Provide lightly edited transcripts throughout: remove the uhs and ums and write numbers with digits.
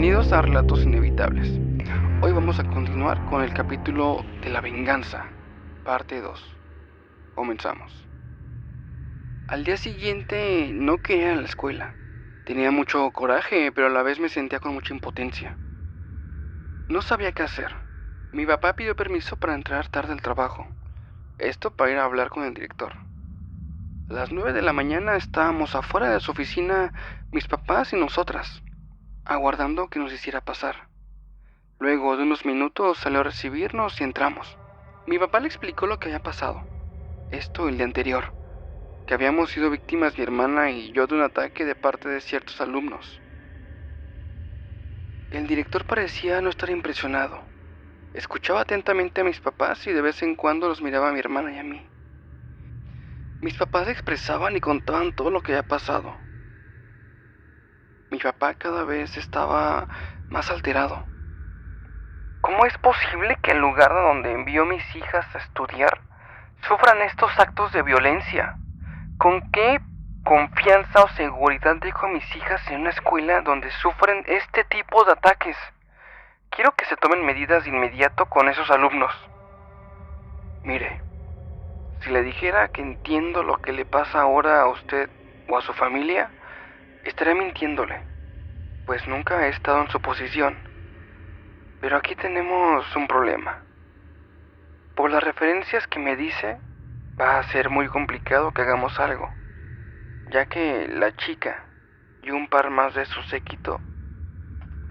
Bienvenidos a Relatos Inevitables. Hoy vamos a continuar con el capítulo de la venganza, parte 2. Comenzamos. Al día siguiente no quería ir a la escuela. Tenía mucho coraje, pero a la vez me sentía con mucha impotencia. No sabía qué hacer. Mi papá pidió permiso para entrar tarde al trabajo. Esto para ir a hablar con el director. A las 9 de la mañana estábamos afuera de su oficina, mis papás y nosotras, aguardando que nos hiciera pasar. Luego de unos minutos salió a recibirnos y entramos. Mi papá le explicó lo que había pasado. Esto el día anterior, que habíamos sido víctimas mi hermana y yo de un ataque de parte de ciertos alumnos. El director parecía no estar impresionado. Escuchaba atentamente a mis papás y de vez en cuando los miraba a mi hermana y a mí. Mis papás expresaban y contaban todo lo que había pasado. Mi papá cada vez estaba más alterado. ¿Cómo es posible que el lugar donde envió mis hijas a estudiar sufran estos actos de violencia? ¿Con qué confianza o seguridad dejo a mis hijas en una escuela donde sufren este tipo de ataques? Quiero que se tomen medidas de inmediato con esos alumnos. Mire, si le dijera que entiendo lo que le pasa ahora a usted o a su familia, estaría mintiéndole, pues nunca he estado en su posición. Pero aquí tenemos un problema. Por las referencias que me dice, va a ser muy complicado que hagamos algo, ya que la chica y un par más de su séquito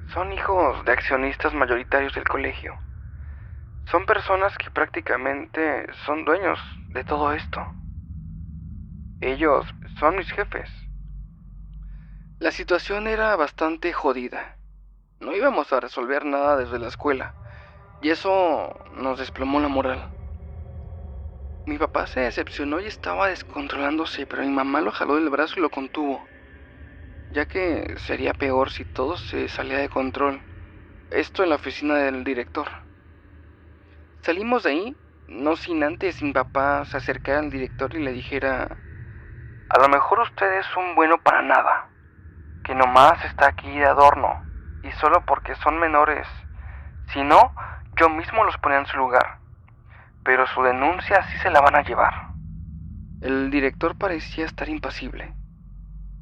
son hijos de accionistas mayoritarios del colegio. Son personas que prácticamente son dueños de todo esto. Ellos son mis jefes. La situación era bastante jodida. No íbamos a resolver nada desde la escuela, y eso nos desplomó la moral. Mi papá se decepcionó y estaba descontrolándose, pero mi mamá lo jaló del brazo y lo contuvo, ya que sería peor si todo se salía de control. Esto en la oficina del director. Salimos de ahí, no sin antes mi papá se acercara al director y le dijera: a lo mejor usted es un bueno para nada, que nomás está aquí de adorno, y solo porque son menores. Si no, yo mismo los ponía en su lugar, pero su denuncia sí se la van a llevar. El director parecía estar impasible,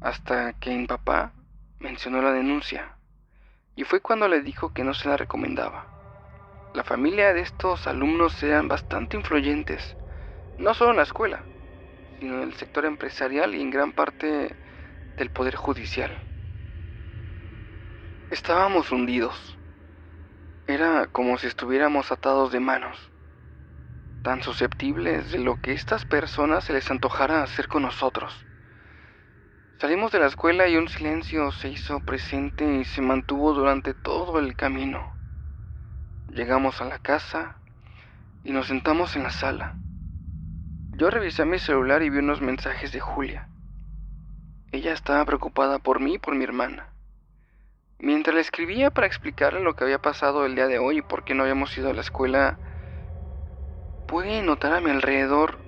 hasta que mi papá mencionó la denuncia, y fue cuando le dijo que no se la recomendaba. La familia de estos alumnos eran bastante influyentes, no solo en la escuela, sino en el sector empresarial y en gran parte del poder judicial. Estábamos hundidos. Era como si estuviéramos atados de manos, tan susceptibles de lo que estas personas se les antojara hacer con nosotros. Salimos de la escuela y un silencio se hizo presente y se mantuvo durante todo el camino. Llegamos a la casa y nos sentamos en la sala. Yo revisé mi celular y vi unos mensajes de Julia. Ella estaba preocupada por mí y por mi hermana. Mientras le escribía para explicarle lo que había pasado el día de hoy y por qué no habíamos ido a la escuela, pude notar a mi alrededor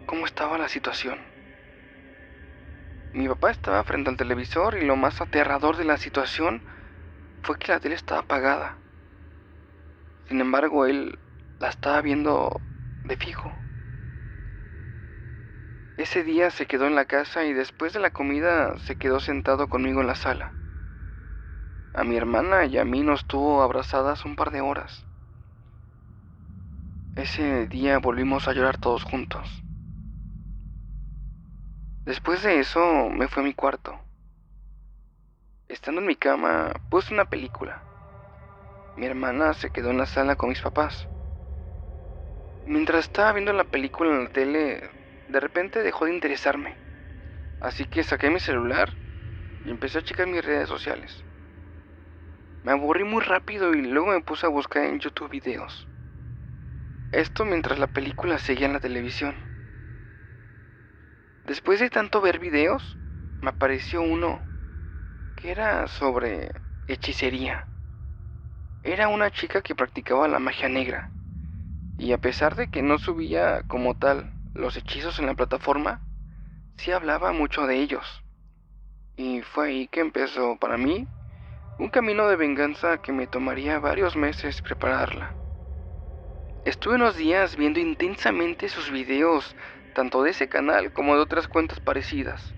cómo estaba la situación. Mi papá estaba frente al televisor y lo más aterrador de la situación fue que la tele estaba apagada. Sin embargo, él la estaba viendo de fijo. Ese día se quedó en la casa y después de la comida se quedó sentado conmigo en la sala. A mi hermana y a mí nos tuvo abrazadas un par de horas. Ese día volvimos a llorar todos juntos. Después de eso me fui a mi cuarto. Estando en mi cama puse una película. Mi hermana se quedó en la sala con mis papás. Mientras estaba viendo la película en la tele, de repente dejó de interesarme. Así que saqué mi celular y empecé a checar mis redes sociales. Me aburrí muy rápido y luego me puse a buscar en YouTube videos. Esto mientras la película seguía en la televisión. Después de tanto ver videos, me apareció uno que era sobre hechicería. Era una chica que practicaba la magia negra, y a pesar de que no subía como tal los hechizos en la plataforma, sí hablaba mucho de ellos. Y fue ahí que empezó para mí Un camino de venganza que me tomaría varios meses prepararla. Estuve unos días viendo intensamente sus videos, tanto de ese canal como de otras cuentas parecidas.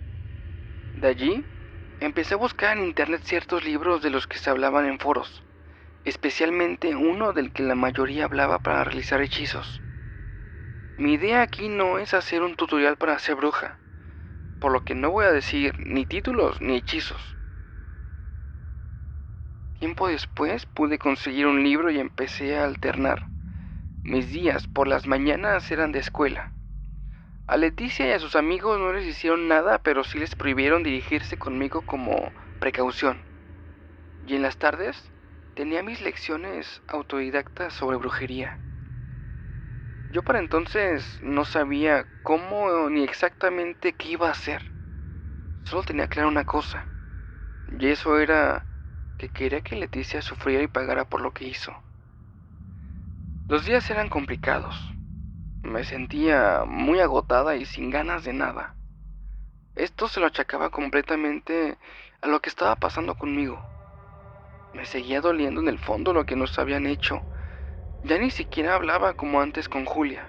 De allí, empecé a buscar en internet ciertos libros de los que se hablaban en foros, especialmente uno del que la mayoría hablaba para realizar hechizos. Mi idea aquí no es hacer un tutorial para hacer bruja, por lo que no voy a decir ni títulos ni hechizos. Tiempo después pude conseguir un libro y empecé a alternar. Mis días por las mañanas eran de escuela. A Leticia y a sus amigos no les hicieron nada, pero sí les prohibieron dirigirse conmigo como precaución. Y en las tardes tenía mis lecciones autodidactas sobre brujería. Yo para entonces no sabía cómo ni exactamente qué iba a hacer. Solo tenía clara una cosa, y eso era que quería que Leticia sufriera y pagara por lo que hizo. Los días eran complicados. Me sentía muy agotada y sin ganas de nada. Esto se lo achacaba completamente a lo que estaba pasando conmigo. Me seguía doliendo en el fondo lo que nos habían hecho. Ya ni siquiera hablaba como antes con Julia.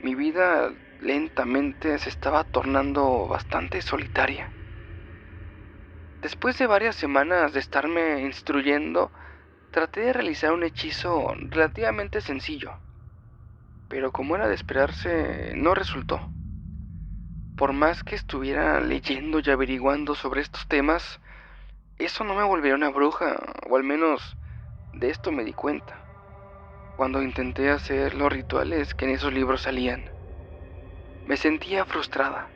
Mi vida lentamente se estaba tornando bastante solitaria. Después de varias semanas de estarme instruyendo, traté de realizar un hechizo relativamente sencillo, pero como era de esperarse, no resultó. Por más que estuviera leyendo y averiguando sobre estos temas, eso no me volvería una bruja, o al menos de esto me di cuenta, cuando intenté hacer los rituales que en esos libros salían. Me sentía frustrada.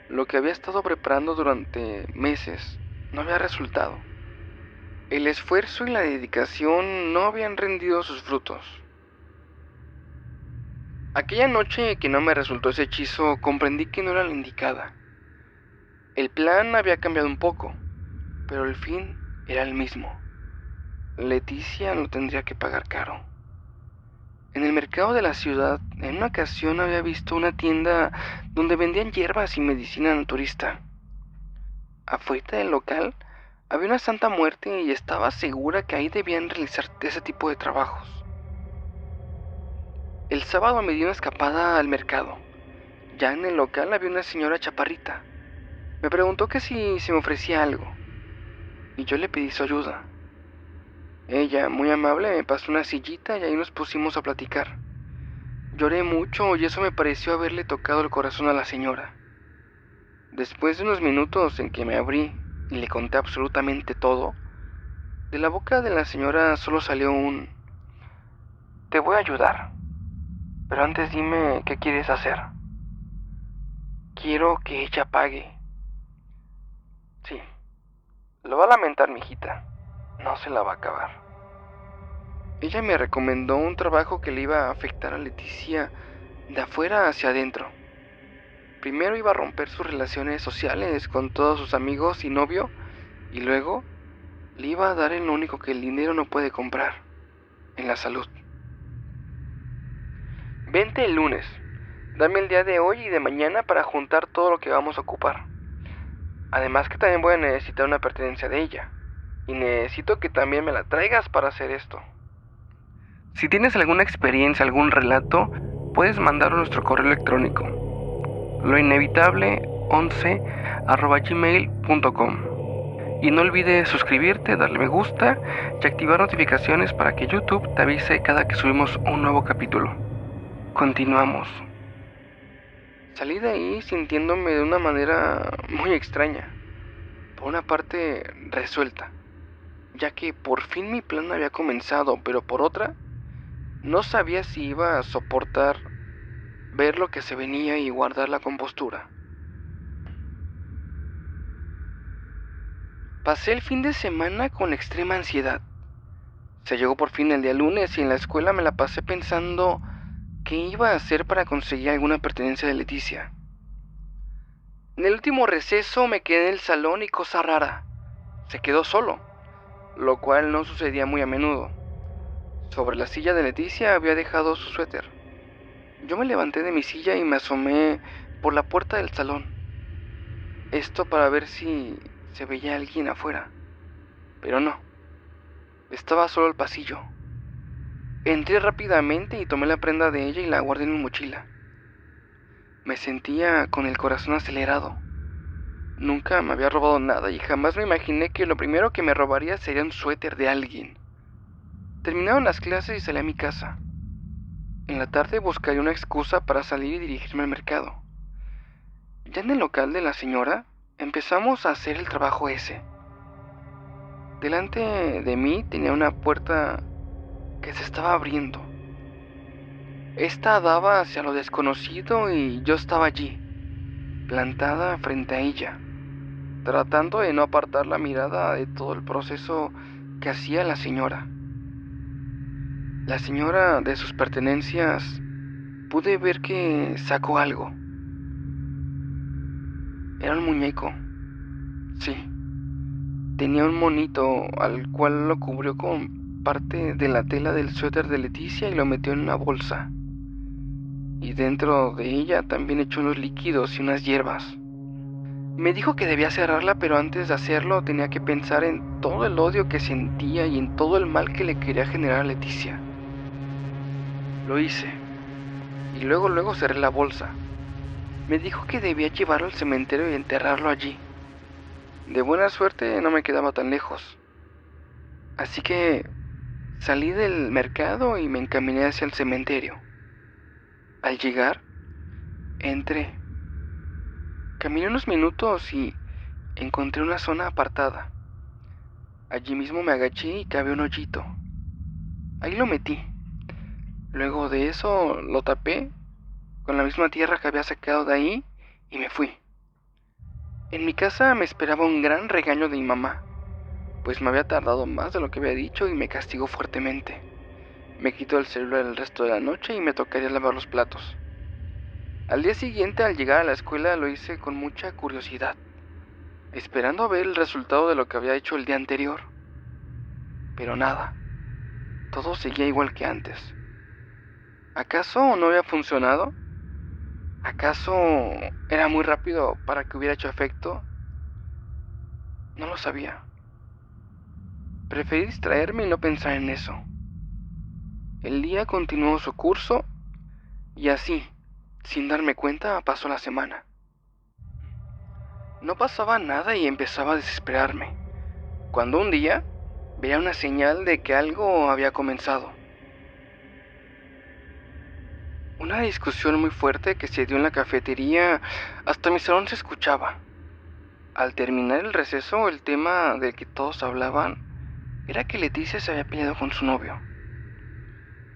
Lo que había estado preparando durante meses no había resultado. El esfuerzo y la dedicación no habían rendido sus frutos. Aquella noche que no me resultó ese hechizo, comprendí que no era la indicada. El plan había cambiado un poco, pero el fin era el mismo. Leticia lo tendría que pagar caro. En el mercado de la ciudad, en una ocasión había visto una tienda donde vendían hierbas y medicina naturista. Afuera del local había una santa muerte y estaba segura que ahí debían realizar ese tipo de trabajos. El sábado me di una escapada al mercado. Ya en el local había una señora chaparrita. Me preguntó que si se me ofrecía algo, y yo le pedí su ayuda. Ella, muy amable, me pasó una sillita y ahí nos pusimos a platicar. Lloré mucho y eso me pareció haberle tocado el corazón a la señora. Después de unos minutos en que me abrí y le conté absolutamente todo, de la boca de la señora solo salió un: te voy a ayudar, pero antes dime qué quieres hacer. Quiero que ella pague. Sí, lo va a lamentar, mijita. No se la va a acabar. Ella me recomendó un trabajo que le iba a afectar a Leticia de afuera hacia adentro. Primero iba a romper sus relaciones sociales con todos sus amigos y novio, y luego le iba a dar en lo único que el dinero no puede comprar, en la salud. Vente el lunes. Dame el día de hoy y de mañana para juntar todo lo que vamos a ocupar. Además que también voy a necesitar una pertenencia de ella. Y necesito que también me la traigas para hacer esto. Si tienes alguna experiencia, algún relato, puedes mandarlo a nuestro correo electrónico, loinevitable11@gmail.com. Y no olvides suscribirte, darle me gusta y activar notificaciones para que YouTube te avise cada que subimos un nuevo capítulo. Continuamos. Salí de ahí sintiéndome de una manera muy extraña. Por una parte, resuelta, ya que por fin mi plan había comenzado, pero por otra, no sabía si iba a soportar ver lo que se venía y guardar la compostura. Pasé el fin de semana con extrema ansiedad. Se llegó por fin el día lunes y en la escuela me la pasé pensando qué iba a hacer para conseguir alguna pertenencia de Leticia. En el último receso me quedé en el salón y cosa rara, se quedó solo, lo cual no sucedía muy a menudo. Sobre la silla de Leticia había dejado su suéter. Yo me levanté de mi silla y me asomé por la puerta del salón. Esto para ver si se veía alguien afuera. pero no, estaba solo el pasillo. Entré rápidamente y tomé la prenda de ella y la guardé en mi mochila. Me sentía con el corazón acelerado. Nunca me había robado nada y jamás me imaginé que lo primero que me robaría sería un suéter de alguien. Terminaron las clases y salí a mi casa. En la tarde buscaría una excusa para salir y dirigirme al mercado. Ya en el local de la señora, empezamos a hacer el trabajo ese. Delante de mí tenía una puerta que se estaba abriendo. Esta daba hacia lo desconocido y yo estaba allí, plantada frente a ella, tratando de no apartar la mirada de todo el proceso que hacía la señora. La señora, de sus pertenencias, pude ver que sacó algo. Era un muñeco. Sí, tenía un monito al cual lo cubrió con parte de la tela del suéter de Leticia y lo metió en una bolsa. Y dentro de ella también echó unos líquidos y unas hierbas. Me dijo que debía cerrarla, pero antes de hacerlo tenía que pensar en todo el odio que sentía y en todo el mal que le quería generar a Leticia. Lo hice, y luego cerré la bolsa. Me dijo que debía llevarlo al cementerio y enterrarlo allí. De buena suerte no me quedaba tan lejos. Así que salí del mercado y me encaminé hacia el cementerio. Al llegar, entré. Caminé unos minutos y encontré una zona apartada. Allí mismo me agaché y cabé un hoyito. Ahí lo metí. Luego de eso lo tapé con la misma tierra que había sacado de ahí y me fui. En mi casa me esperaba un gran regaño de mi mamá, pues me había tardado más de lo que había dicho y me castigó fuertemente. Me quitó el celular el resto de la noche y me tocaría lavar los platos. Al día siguiente, al llegar a la escuela, lo hice con mucha curiosidad, esperando ver el resultado de lo que había hecho el día anterior. Pero nada, todo seguía igual que antes. ¿Acaso no había funcionado? ¿Acaso era muy rápido para que hubiera hecho efecto? No lo sabía. Preferí distraerme y no pensar en eso. El día continuó su curso y así, sin darme cuenta, pasó la semana. No pasaba nada y empezaba a desesperarme, cuando un día veía una señal de que algo había comenzado. Una discusión muy fuerte que se dio en la cafetería, hasta mi salón se escuchaba. Al terminar el receso, el tema del que todos hablaban era que Leticia se había peleado con su novio.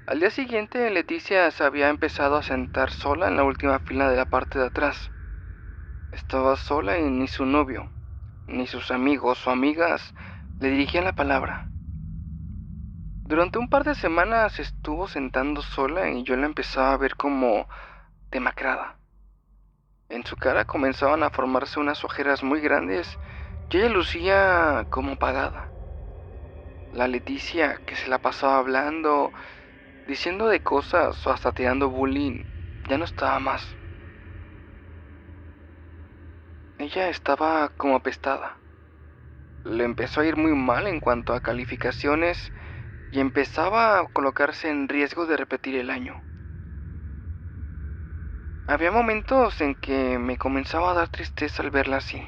Al día siguiente, Leticia se había empezado a sentar sola en la última fila de la parte de atrás. Estaba sola y ni su novio, ni sus amigos o amigas le dirigían la palabra. Durante un par de semanas estuvo sentando sola y yo la empezaba a ver como demacrada. En su cara comenzaban a formarse unas ojeras muy grandes y ella lucía como apagada. La Leticia que se la pasaba hablando, diciendo de cosas o hasta tirando bullying, ya no estaba más. Ella estaba como apestada. Le empezó a ir muy mal en cuanto a calificaciones y empezaba a colocarse en riesgo de repetir el año. Había momentos en que me comenzaba a dar tristeza al verla así,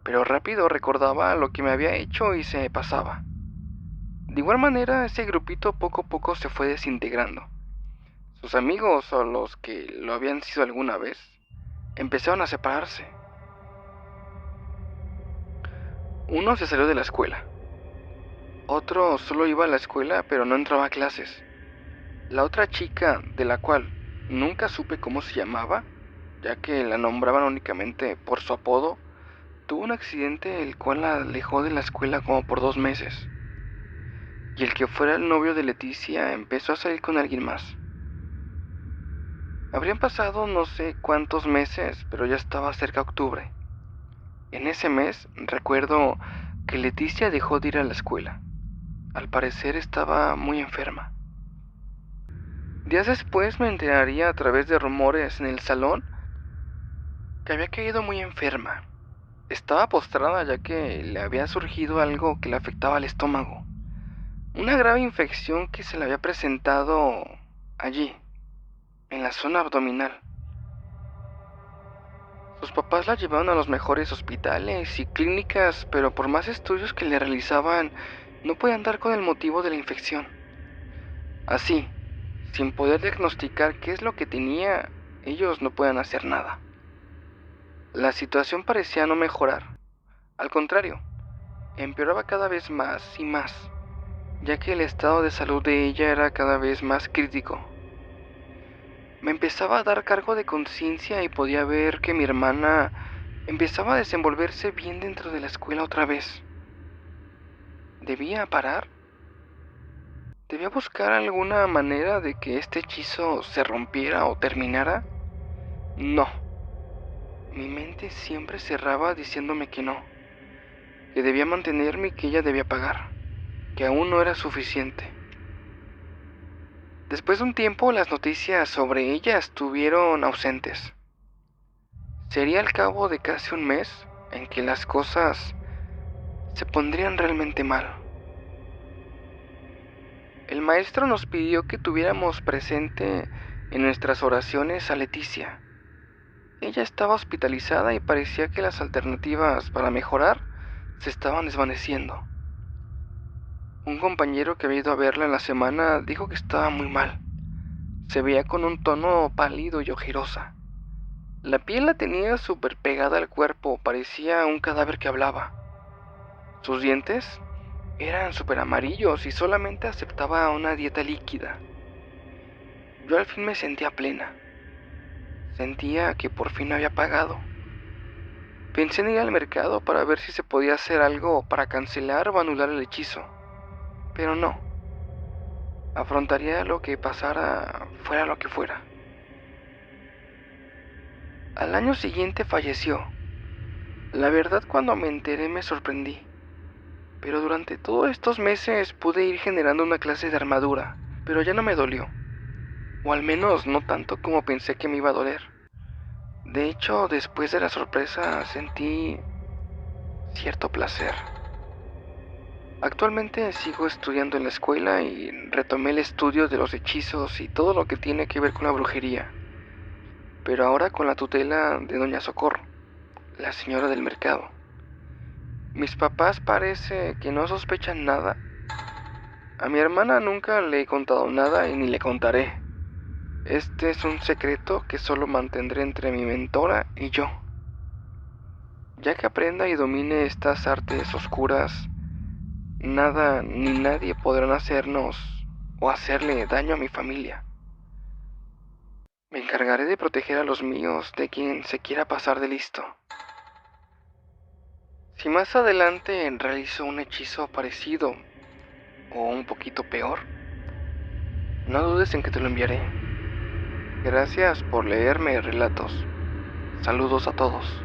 pero rápido recordaba lo que me había hecho y se pasaba. De igual manera, ese grupito poco a poco se fue desintegrando. Sus amigos o los que lo habían sido alguna vez empezaron a separarse. Uno se salió de la escuela. Otro solo iba a la escuela pero no entraba a clases. La otra chica, de la cual nunca supe cómo se llamaba, ya que la nombraban únicamente por su apodo, tuvo un accidente el cual la alejó de la escuela como por 2 meses. Y el que fuera el novio de Leticia empezó a salir con alguien más. Habrían pasado no sé cuántos meses, pero ya estaba cerca octubre. En ese mes recuerdo que Leticia dejó de ir a la escuela. Al parecer estaba muy enferma. Días después me enteraría a través de rumores en el salón que había caído muy enferma. Estaba postrada ya que le había surgido algo que le afectaba al estómago. Una grave infección que se le había presentado allí, en la zona abdominal. Sus papás la llevaron a los mejores hospitales y clínicas, pero por más estudios que le realizaban, no podían dar con el motivo de la infección. Así, sin poder diagnosticar qué es lo que tenía, ellos no pueden hacer nada. La situación parecía no mejorar. Al contrario, empeoraba cada vez más y más, ya que el estado de salud de ella era cada vez más crítico. Me empezaba a dar cargo de conciencia y podía ver que mi hermana empezaba a desenvolverse bien dentro de la escuela otra vez. ¿Debía parar? ¿Debía buscar alguna manera de que este hechizo se rompiera o terminara? No. Mi mente siempre cerraba diciéndome que no, que debía mantenerme y que ella debía pagar, que aún no era suficiente. Después de un tiempo, las noticias sobre ella estuvieron ausentes. Sería al cabo de casi un mes en que las cosas se pondrían realmente mal. El maestro nos pidió que tuviéramos presente en nuestras oraciones a Leticia. Ella estaba hospitalizada y parecía que las alternativas para mejorar se estaban desvaneciendo. Un compañero que había ido a verla en la semana dijo que estaba muy mal. Se veía con un tono pálido y ojerosa. La piel la tenía súper pegada al cuerpo, parecía un cadáver que hablaba. Sus dientes eran súper amarillos y solamente aceptaba una dieta líquida. Yo al fin me sentía plena. Sentía que por fin había pagado. Pensé en ir al mercado para ver si se podía hacer algo para cancelar o anular el hechizo. Pero no. Afrontaría lo que pasara, fuera lo que fuera. Al año siguiente falleció. La verdad, cuando me enteré me sorprendí. Pero durante todos estos meses pude ir generando una clase de armadura, pero ya no me dolió. O al menos no tanto como pensé que me iba a doler. De hecho, después de la sorpresa sentí cierto placer. Actualmente sigo estudiando en la escuela y retomé el estudio de los hechizos y todo lo que tiene que ver con la brujería, pero ahora con la tutela de Doña Socorro, la señora del mercado. Mis papás parece que no sospechan nada. A mi hermana nunca le he contado nada y ni le contaré. Este es un secreto que solo mantendré entre mi mentora y yo. Ya que aprenda y domine estas artes oscuras, nada ni nadie podrán hacernos o hacerle daño a mi familia. Me encargaré de proteger a los míos de quien se quiera pasar de listo. Si más adelante realizo un hechizo parecido o un poquito peor, no dudes en que te lo enviaré. Gracias por leerme relatos. Saludos a todos.